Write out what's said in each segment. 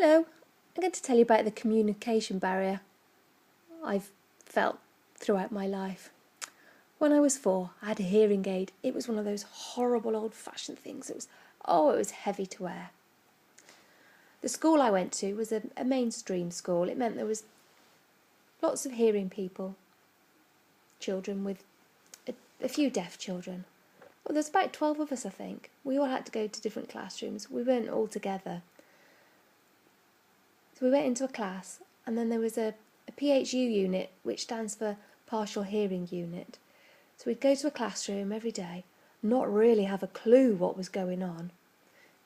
Hello, I'm going to tell you about the communication barrier I've felt throughout my life. When I was 4, I had a hearing aid. It was one of those horrible old-fashioned things. It was heavy to wear. The school I went to was a mainstream school. It meant there was lots of hearing people, children with a few deaf children. Well, there's about 12 of us, I think. We all had to go to different classrooms. We weren't all together. So we went into a class, and then there was a PHU unit, which stands for partial hearing unit. So we'd go to a classroom every day, not really have a clue what was going on.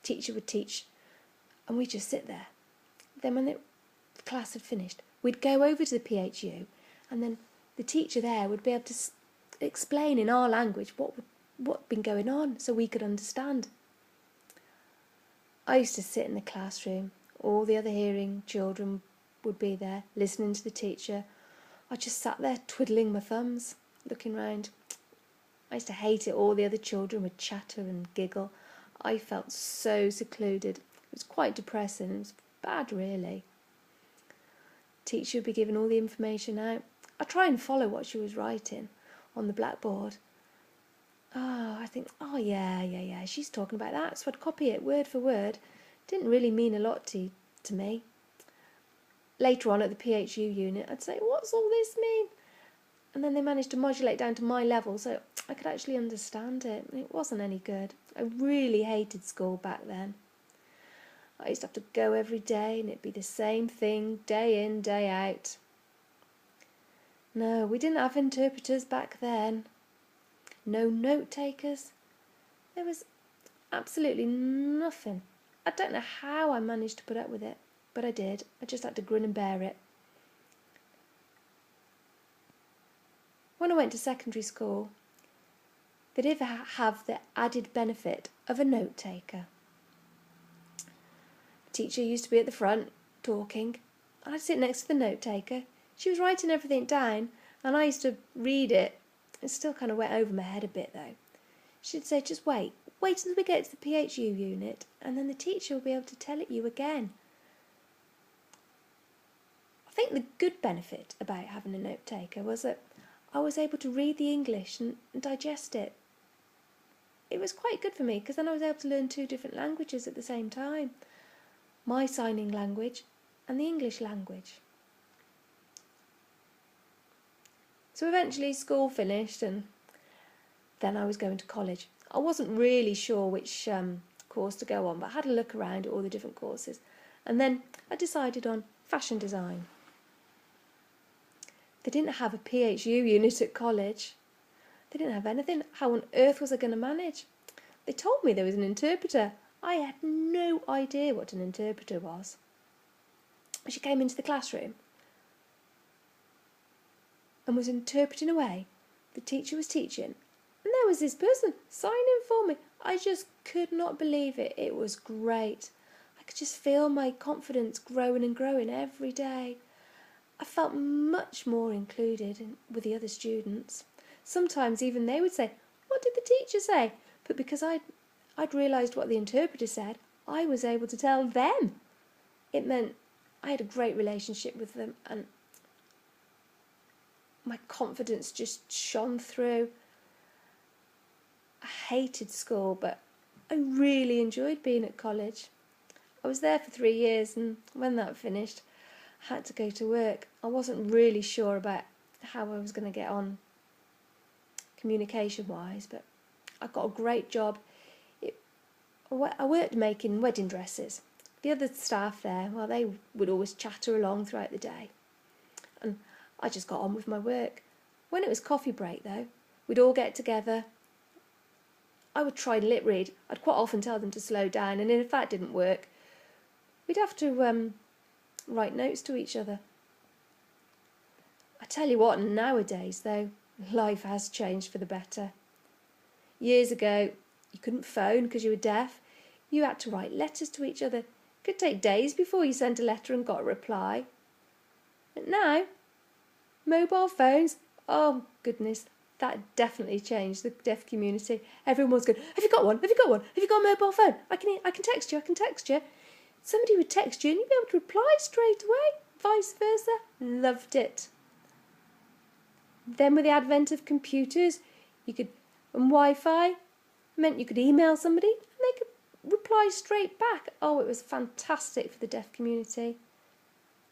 Teacher would teach, and we'd just sit there. Then when the class had finished, we'd go over to the PHU, and then the teacher there would be able to explain in our language what'd been going on, so we could understand. I used to sit in the classroom. All the other hearing children would be there, listening to the teacher. I just sat there twiddling my thumbs, looking round. I used to hate it. All the other children would chatter and giggle. I felt so secluded. It was quite depressing. It was bad, really. Teacher would be giving all the information out. I try and follow what she was writing on the blackboard. I think, yeah, she's talking about that. So I'd copy it word for word. Didn't really mean a lot to me. Later on at the PHU unit, I'd say, what's all this mean? And then they managed to modulate down to my level so I could actually understand it. It wasn't any good. I really hated school back then. I used to have to go every day and it'd be the same thing day in, day out. No, we didn't have interpreters back then. No note takers. There was absolutely nothing. I don't know how I managed to put up with it, but I did. I just had to grin and bear it. When I went to secondary school, they did have the added benefit of a note taker. The teacher used to be at the front, talking. I'd sit next to the note taker. She was writing everything down, and I used to read it. It still kind of went over my head a bit, though. She'd say, just wait until we get to the PHU unit, and then the teacher will be able to tell it you again. I think the good benefit about having a note taker was that I was able to read the English and digest it. It was quite good for me because then I was able to learn 2 different languages at the same time. My signing language and the English language. So eventually school finished and then I was going to college. I wasn't really sure which course to go on, but I had a look around at all the different courses. And then I decided on fashion design. They didn't have a PHU unit at college. They didn't have anything. How on earth was I going to manage? They told me there was an interpreter. I had no idea what an interpreter was. She came into the classroom and was interpreting away. The teacher was teaching. And there was this person signing for me. I just could not believe it. It was great. I could just feel my confidence growing and growing every day. I felt much more included with the other students. Sometimes even they would say, what did the teacher say? But because I'd realised what the interpreter said, I was able to tell them. It meant I had a great relationship with them and my confidence just shone through. I hated school, but I really enjoyed being at college. I was there for 3 years, and when that finished, I had to go to work. I wasn't really sure about how I was going to get on communication-wise, but I got a great job. I worked making wedding dresses. The other staff there, well, they would always chatter along throughout the day, and I just got on with my work. When it was coffee break, though, we'd all get together. I would try and lip read. I'd quite often tell them to slow down, and if that didn't work, we'd have to write notes to each other. I tell you what, nowadays, though, life has changed for the better. Years ago, you couldn't phone because you were deaf. You had to write letters to each other. It could take days before you sent a letter and got a reply. But now, mobile phones, oh goodness, that definitely changed the deaf community. Everyone was going, have you got one? Have you got one? Have you got a mobile phone? I can text you. Somebody would text you and you'd be able to reply straight away, vice versa. Loved it. Then with the advent of computers, and Wi-Fi meant you could email somebody and they could reply straight back. Oh, it was fantastic for the deaf community.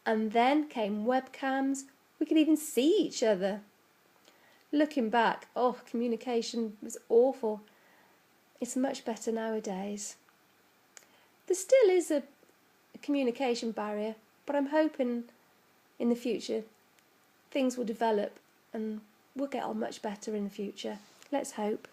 And then came webcams. We could even see each other. Looking back, communication was awful. It's much better nowadays. There still is a communication barrier, but I'm hoping in the future things will develop and we'll get on much better in the future. Let's hope.